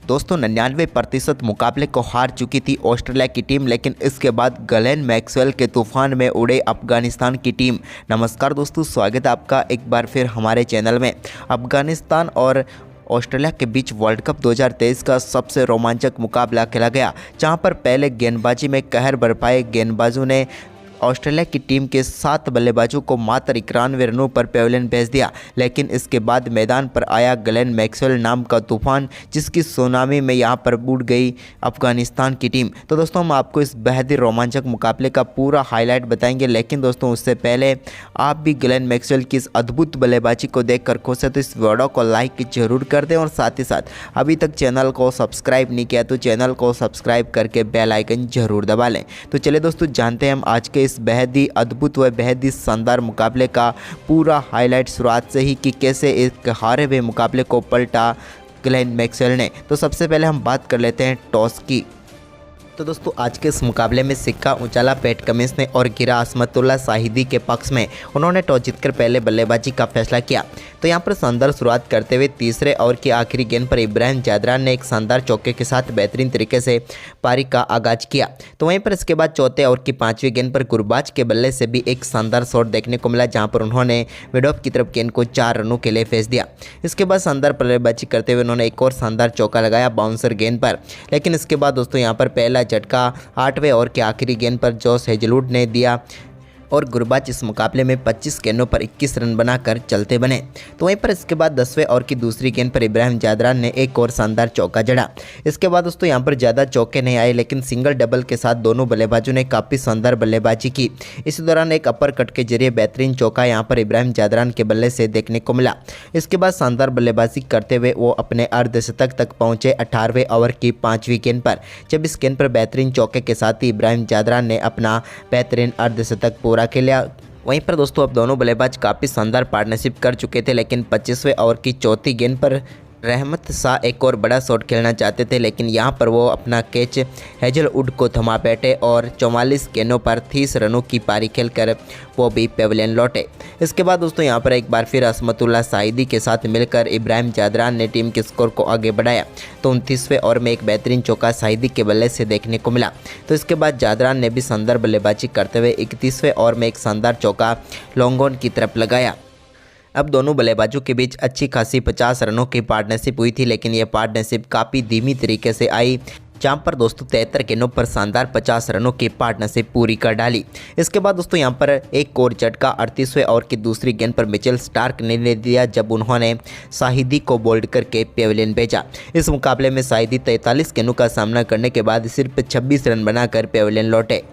दोस्तों 99% मुकाबले को हार चुकी थी ऑस्ट्रेलिया की टीम, लेकिन इसके बाद ग्लेन मैक्सवेल के तूफान में उड़े अफगानिस्तान की टीम। नमस्कार दोस्तों, स्वागत है आपका एक बार फिर हमारे चैनल में। अफगानिस्तान और ऑस्ट्रेलिया के बीच वर्ल्ड कप 2023 का सबसे रोमांचक मुकाबला खेला गया, जहां पर पहले गेंदबाजी में कहर बरपाए गेंदबाजों ने ऑस्ट्रेलिया की टीम के 7 बल्लेबाजों को मात्र 91 रनों पर पेविलियन भेज दिया। लेकिन इसके बाद मैदान पर आया ग्लेन मैक्सवेल नाम का तूफान, जिसकी सुनामी में यहां पर बूट गई अफगानिस्तान की टीम। तो दोस्तों हम आपको इस बेहद ही रोमांचक मुकाबले का पूरा हाईलाइट बताएंगे, लेकिन दोस्तों उससे पहले आप भी ग्लेन मैक्सवेल की इस अद्भुत बल्लेबाजी को देखकर खुश है तो इस वीडियो को लाइक जरूर कर दें, और साथ ही साथ अभी तक चैनल को सब्सक्राइब नहीं किया तो चैनल को सब्सक्राइब करके बेल आइकन जरूर दबा लें। तो चलिए दोस्तों जानते हैं हम आज के इस बेहद ही अद्भुत व बेहद ही शानदार मुकाबले का पूरा हाईलाइट शुरुआत से ही कि कैसे एक हारे हुए मुकाबले को पलटा ग्लेन मैक्सवेल ने। तो सबसे पहले हम बात कर लेते हैं टॉस की। तो दोस्तों आज के इस मुकाबले में सिक्का उछाला पैट कमिंस ने और गिरा असमतुल्ला शाहिदी के पक्ष में। उन्होंने टॉस जीतकर पहले बल्लेबाजी का फैसला किया। तो यहाँ पर शानदार शुरुआत करते हुए तीसरे ओवर की आखिरी गेंद पर इब्राहिम जादरान ने एक शानदार चौके के साथ बेहतरीन तरीके से पारी का आगाज किया। तो वहीं पर इसके बाद चौथे ओवर की 5वीं गेंद पर गुरबाज के बल्ले से भी एक शानदार शॉट देखने को मिला, जहाँ पर उन्होंने मिडऑफ की तरफ गेंद को 4 रनों के लिए फेंक दिया। इसके बाद शानदार बल्लेबाजी करते हुए उन्होंने एक और शानदार चौका लगाया बाउंसर गेंद पर। लेकिन इसके बाद दोस्तों यहाँ पर पहला झटका 8वें ओवर के आखिरी गेंद पर जॉस हेजलवुड ने दिया और गुरबाज इस मुकाबले में 25 गेंदों पर 21 रन बनाकर चलते बने। तो वहीं पर इसके बाद 10वें ओवर की दूसरी गेंद पर इब्राहिम जादरान ने एक और शानदार चौका जड़ा। इसके बाद दोस्तों यहां पर ज़्यादा चौके नहीं आए, लेकिन सिंगल डबल के साथ दोनों बल्लेबाजों ने काफ़ी शानदार बल्लेबाजी की। इसी दौरान एक अपर कट के जरिए बेहतरीन चौका यहां पर इब्राहिम जादरान के बल्ले से देखने को मिला। इसके बाद शानदार बल्लेबाजी करते हुए वो अपने अर्धशतक तक पहुंचे 18वें ओवर की 5वीं गेंद पर, जब इस गेंद पर बेहतरीन चौके के साथ ही इब्राहिम जादरान ने अपना बेहतरीन अर्धशतक पूरा कर लिया। वहीं पर दोस्तों अब दोनों बल्लेबाज काफ़ी शानदार पार्टनरशिप कर चुके थे, लेकिन 25वें ओवर की चौथी गेंद पर रहमत शाह एक और बड़ा शॉट खेलना चाहते थे, लेकिन यहां पर वो अपना कैच हेजलवुड को थमा बैठे और 44 गेंदों पर 30 रनों की पारी खेलकर वो भी पेविलियन लौटे। इसके बाद दोस्तों यहां पर एक बार फिर असमतुल्ला शाहिदी के साथ मिलकर इब्राहिम जादरान ने टीम के स्कोर को आगे बढ़ाया। तो 29वें ओवर में एक बेहतरीन चौका शाहिदी के बल्ले से देखने को मिला। तो इसके बाद जादरान ने भी शानदार बल्लेबाजी करते हुए 31वें ओवर में एक शानदार चौका लॉन्ग ऑन की तरफ लगाया। अब दोनों बल्लेबाजों के बीच अच्छी खासी 50 रनों की पार्टनरशिप हुई थी, लेकिन यह पार्टनरशिप काफ़ी धीमी तरीके से आई, जहाँ पर दोस्तों 73 गेंदों पर शानदार 50 रनों की पार्टनरशिप पूरी कर डाली। इसके बाद दोस्तों यहाँ पर एक और झटका 38वें ओवर की दूसरी गेंद पर मिचेल स्टार्क ने ले दिया, जब उन्होंने शाहिदी को बोल्ड करके पेविलियन भेजा। इस मुकाबले में शाहिदी 43 गेंदों का सामना करने के बाद सिर्फ 26 रन बनाकर पेविलियन लौटे।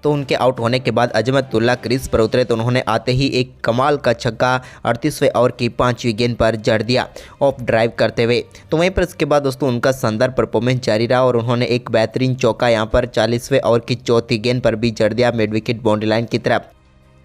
तो उनके आउट होने के बाद अजमतुल्ला क्रीज पर उतरे तो उन्होंने आते ही एक कमाल का छक्का 38वें ओवर की 5वीं गेंद पर जड़ दिया ऑफ ड्राइव करते हुए। तो वहीं पर इसके बाद दोस्तों उनका शानदार परफॉर्मेंस जारी रहा और उन्होंने एक बेहतरीन चौका यहां पर 40वें ओवर की चौथी गेंद पर भी जड़ दिया मिड विकेट बाउंड्री लाइन की तरफ,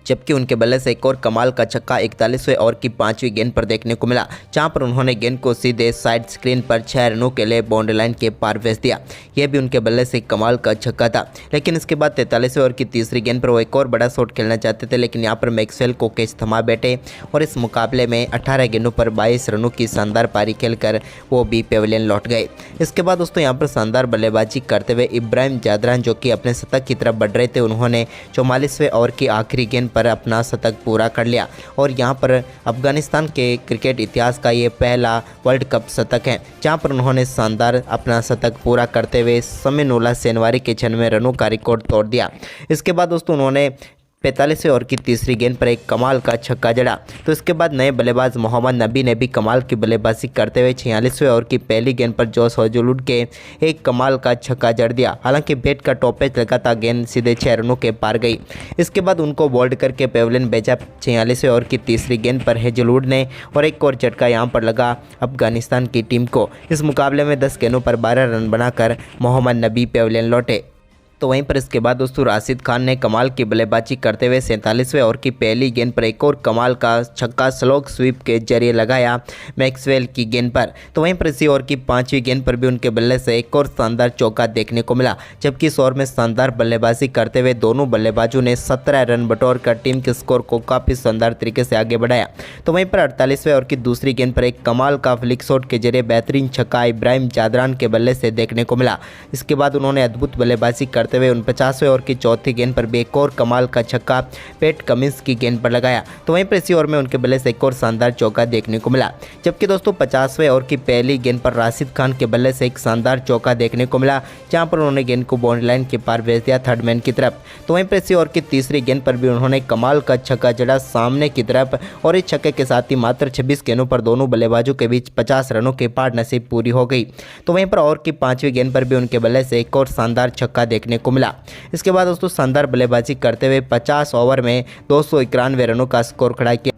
जबकि उनके बल्ले से एक और कमाल का छक्का 41वें ओवर की 5वीं गेंद पर देखने को मिला, जहां पर उन्होंने गेंद को सीधे साइड स्क्रीन पर 6 रनों के लिए बाउंड्री लाइन के पार भेज दिया। यह भी उनके बल्ले से कमाल का छक्का था। लेकिन इसके बाद 43वें ओवर की तीसरी गेंद पर वो एक और बड़ा शॉट खेलना चाहते थे, लेकिन यहां पर मैक्सवेल को कैच थमा बैठे और इस मुकाबले में 18 गेंदों पर 22 रनों की शानदार पारी खेलकर वो भी पेविलियन लौट गए। इसके बाद दोस्तों यहाँ पर शानदार बल्लेबाजी करते हुए इब्राहिम जादरान, जो कि अपने शतक की तरफ बढ़ रहे थे, उन्होंने 44वें ओवर की आखिरी गेंद पर अपना शतक पूरा कर लिया और यहां पर अफगानिस्तान के क्रिकेट इतिहास का ये पहला वर्ल्ड कप शतक है, जहां पर उन्होंने शानदार अपना शतक पूरा करते हुए समीनुल्लाह सेनवारी के 96 रनों का रिकॉर्ड तोड़ दिया। इसके बाद दोस्तों उन्होंने 45वें ओवर की तीसरी गेंद पर एक कमाल का छक्का जड़ा। तो इसके बाद नए बल्लेबाज मोहम्मद नबी ने भी कमाल की बल्लेबाजी करते हुए 46वें ओवर की पहली गेंद पर जॉस हेजलवुड के एक कमाल का छक्का जड़ दिया। हालांकि बैट का टॉपेज लगा था, गेंद सीधे 6 रनों के पार गई। इसके बाद उनको बोल्ड करके पेविलियन भेजा 46वें ओवर की तीसरी गेंद पर हेजलवुड ने और एक और झटका यहां पर लगा अफगानिस्तान की टीम को। इस मुकाबले में 10 गेंदों पर 12 रन बनाकर मोहम्मद नबी पेविलियन लौटे। तो वहीं पर इसके बाद दोस्तों राशिद खान ने कमाल की बल्लेबाजी करते हुए 47वें ओवर की पहली गेंद पर एक और कमाल का छक्का स्लोग स्वीप के जरिए लगाया मैक्सवेल की गेंद पर। तो वहीं पर इसी ओवर की 5वीं गेंद पर भी उनके बल्ले से एक और शानदार चौका देखने को मिला, जबकि इस ओवर में शानदार बल्लेबाजी करते हुए दोनों बल्लेबाजों ने 17 रन बटोर कर टीम के स्कोर को काफ़ी शानदार तरीके से आगे बढ़ाया। तो वहीं पर 48वें ओवर की दूसरी गेंद पर एक कमाल का फ्लिक शॉट के जरिए बेहतरीन छक्का इब्राहिम जादरान के बल्ले से देखने को मिला। इसके बाद उन्होंने अद्भुत बल्लेबाजी करते हुए 49वें ओवर की चौथी गेंद पर भी एक और कमाल का छक्का पैट कमिंस की गेंद पर लगाया। तो वहीं पर इसी ओवर में उनके बल्ले से एक और शानदार चौका देखने को मिला, जबकि दोस्तों 50वें ओवर की पहली गेंद पर राशिद खान के बल्ले से एक शानदार चौका देखने को मिला, जहां पर उन्होंने गेंद को बाउंड्री लाइन के पार भेज दिया थर्ड मैन की तरफ। तो वहीं पर इसी ओवर की तीसरी गेंद पर भी उन्होंने कमाल का छक्का जड़ा सामने की तरफ, और इस छक्के के साथ ही मात्र 26 गेंदों पर दोनों बल्लेबाजों के बीच 50 रनों की पार्टनरशिप पूरी हो गई। तो वहीं पर ओवर की 5वीं गेंद पर भी उनके बल्ले से एक और शानदार छक्का देखने को मिला। इसके बाद दोस्तों शानदार बल्लेबाजी करते हुए 50 ओवर में 291 रनों का स्कोर खड़ा किया।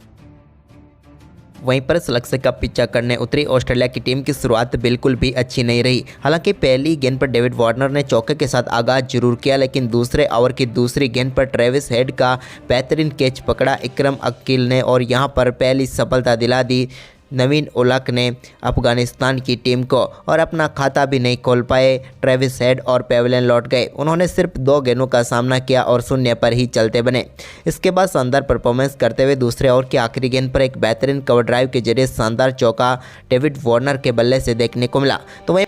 वहीं पर इस लक्ष्य का पीछा करने उतरी ऑस्ट्रेलिया की टीम की शुरुआत बिल्कुल भी अच्छी नहीं रही। हालांकि पहली गेंद पर डेविड वार्नर ने चौके के साथ आगाज जरूर किया, लेकिन दूसरे ओवर की दूसरी गेंद पर ट्रेविस हेड का बेहतरीन कैच पकड़ा इकरम अकील ने, और यहां पर पहली सफलता दिला दी नवीन उलक ने अफगानिस्तान की टीम को, और अपना खाता भी नहीं खोल पाए ट्रेविस हेड और पेवेलियन लौट गए। उन्होंने सिर्फ 2 गेंदों का सामना किया और 0 पर ही चलते बने। इसके बाद शानदार परफॉर्मेंस करते हुए दूसरे ओवर की आखिरी गेंद पर एक बेहतरीन कवर ड्राइव के जरिए शानदार चौका डेविड वार्नर के बल्ले से देखने को मिला। तो वहीं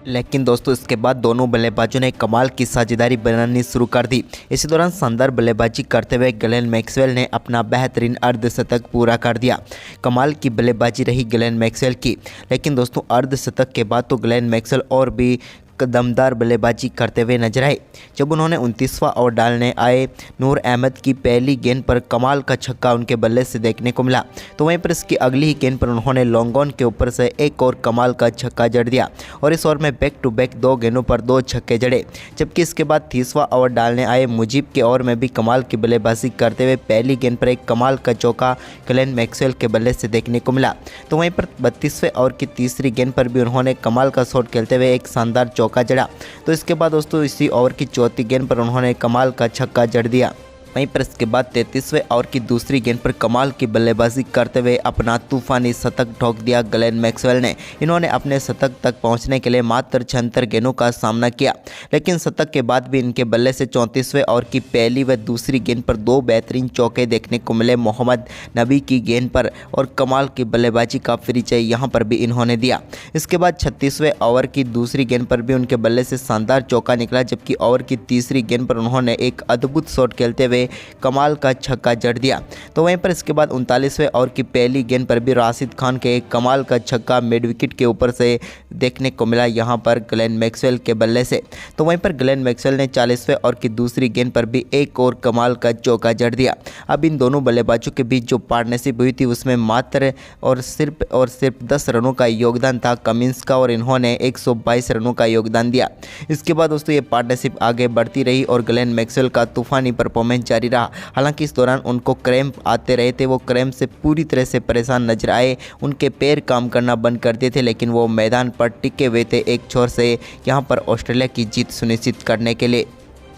लेकिन दोस्तों इसके बाद दोनों बल्लेबाजों ने कमाल की साझेदारी बनानी शुरू कर दी। इसी दौरान शानदार बल्लेबाजी करते हुए ग्लेन मैक्सवेल ने अपना बेहतरीन अर्धशतक पूरा कर दिया। कमाल की बल्लेबाजी रही ग्लेन मैक्सवेल की, लेकिन दोस्तों अर्धशतक के बाद तो ग्लेन मैक्सवेल और भी दमदार बल्लेबाजी करते हुए नजर आए, जब उन्होंने 29वां ओवर डालने आए नूर अहमद की पहली गेंद पर कमाल का छक्का उनके बल्ले से देखने को मिला। तो वहीं पर इसकी अगली ही गेंद पर उन्होंने लॉन्ग ऑन के ऊपर से एक और कमाल का छक्का जड़ दिया, और इस ओवर में बैक टू बैक 2 गेंदों पर 2 छक्के जड़े। जबकि इसके बाद 30वां ओवर डालने आए मुजीब के ओवर में भी कमाल की बल्लेबाजी करते हुए पहली गेंद पर एक कमाल का चौका ग्लेन मैक्सवेल के बल्ले से देखने को मिला। तो वहीं पर 32वें ओवर की तीसरी गेंद पर भी उन्होंने कमाल का शॉट खेलते हुए एक शानदार चौका जड़ा। तो इसके बाद दोस्तों इसी ओवर की चौथी गेंद पर उन्होंने कमाल का छक्का जड़ दिया। वहीं पर इसके बाद 33वें ओवर की दूसरी गेंद पर कमाल की बल्लेबाजी करते हुए अपना तूफानी शतक ठोक दिया ग्लेन मैक्सवेल ने। इन्होंने अपने शतक तक पहुंचने के लिए मात्र 76 गेंदों का सामना किया, लेकिन शतक के बाद भी इनके बल्ले से 34वें ओवर की पहली व दूसरी गेंद पर दो बेहतरीन चौके देखने को मिले मोहम्मद नबी की गेंद पर, और कमाल की बल्लेबाजी का परिचय यहां पर भी इन्होंने दिया। इसके बाद 36वें ओवर की दूसरी गेंद पर भी उनके बल्ले से शानदार चौका निकला, जबकि ओवर की तीसरी गेंद पर उन्होंने एक अद्भुत शॉट खेलते हुए कमाल का छक्का जड़ दिया। तो वहीं पर इसके बाद 39वें ओवर की पहली गेंद पर भी राशिद खान के एक कमाल का छक्का मिड विकेट के ऊपर से देखने को मिला यहां पर ग्लेन मैक्सवेल के बल्ले से। तो वहीं पर ग्लेन मैक्सवेल ने 40वें ओवर की दूसरी गेंद पर भी एक और कमाल का चौका जड़ दिया। अब इन दोनों बल्लेबाजों के बीच जो पार्टनरशिप हुई थी उसमें मात्र और सिर्फ 10 रनों का योगदान था कमिंस का, और इन्होंने 122 रनों का योगदान दिया। इसके बाद दोस्तों ये पार्टनरशिप आगे बढ़ती रही और ग्लेन मैक्सवेल का तूफानी परफॉर्मेंस जारी रहा। हालांकि इस दौरान उनको क्रैम्प आते रहे थे, वो क्रैम्प से पूरी तरह से परेशान नजर आए, उनके पैर काम करना बंद कर दिए थे, लेकिन वो मैदान पर टिके हुए थे एक छोर से यहाँ पर ऑस्ट्रेलिया की जीत सुनिश्चित करने के लिए।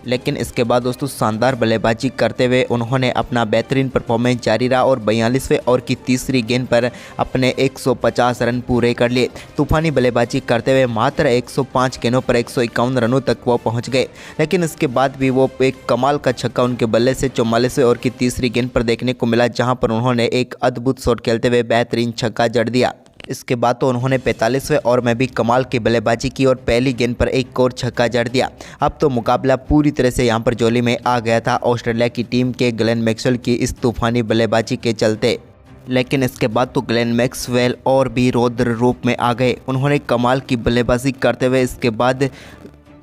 लेकिन इसके बाद दोस्तों शानदार बल्लेबाजी करते हुए उन्होंने अपना बेहतरीन परफॉर्मेंस जारी रहा और 42वें ओवर की तीसरी गेंद पर अपने 150 रन पूरे कर लिए। तूफानी बल्लेबाजी करते हुए मात्र 105 गेंदों पर 151 रनों तक वो पहुंच गए, लेकिन इसके बाद भी वो एक कमाल का छक्का उनके बल्ले से 44वें ओवर की तीसरी गेंद पर देखने को मिला, जहां पर उन्होंने एक अद्भुत शॉट खेलते हुए बेहतरीन छक्का जड़ दिया। इसके बाद तो उन्होंने 45वें ओवर में भी कमाल की बल्लेबाजी की और पहली गेंद पर एक और छक्का जड़ दिया। अब तो मुकाबला पूरी तरह से यहां पर जोली में आ गया था ऑस्ट्रेलिया की टीम के ग्लेन मैक्सवेल की इस तूफानी बल्लेबाजी के चलते। लेकिन इसके बाद तो ग्लेन मैक्सवेल और भी रौद्र रूप में आ गए। उन्होंने कमाल की बल्लेबाजी करते हुए इसके बाद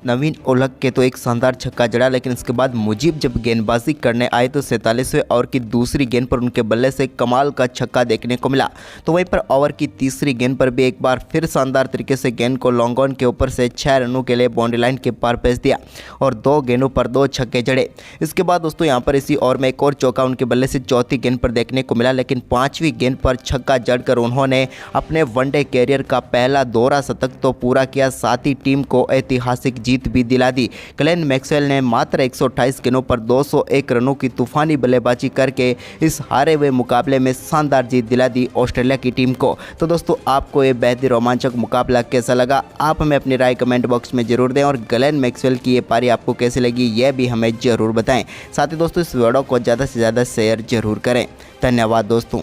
नवीन उलग के तो एक शानदार छक्का जड़ा, लेकिन इसके बाद मुजीब जब गेंदबाजी करने आए तो 47वें ओवर की दूसरी गेंद पर उनके बल्ले से कमाल का छक्का देखने को मिला। तो वहीं पर ओवर की तीसरी गेंद पर भी एक बार फिर शानदार तरीके से गेंद को लॉन्ग ऑन के ऊपर से 6 रनों के लिए बाउंड्री लाइन के पार भेज दिया और 2 गेंदों पर 2 छक्के जड़े। इसके बाद दोस्तों यहाँ पर इसी ओवर में एक और चौका उनके बल्ले से चौथी गेंद पर देखने को मिला, लेकिन 5वीं गेंद पर छक्का जड़कर उन्होंने अपने वनडे कैरियर का पहला दोहरा शतक तो पूरा किया, साथ ही टीम को ऐतिहासिक जीत भी दिला दी। ग्लेन मैक्सवेल ने मात्र 128 गेंदों पर 201 रनों की तूफानी बल्लेबाजी करके इस हारे हुए मुकाबले में शानदार जीत दिला दी ऑस्ट्रेलिया की टीम को। तो दोस्तों आपको ये बेहद ही रोमांचक मुकाबला कैसा लगा, आप हमें अपनी राय कमेंट बॉक्स में जरूर दें, और ग्लेन मैक्सवेल की ये पारी आपको कैसी लगी यह भी हमें जरूर बताएं। साथ ही दोस्तों इस वीडियो को ज़्यादा से ज़्यादा शेयर जरूर करें। धन्यवाद दोस्तों।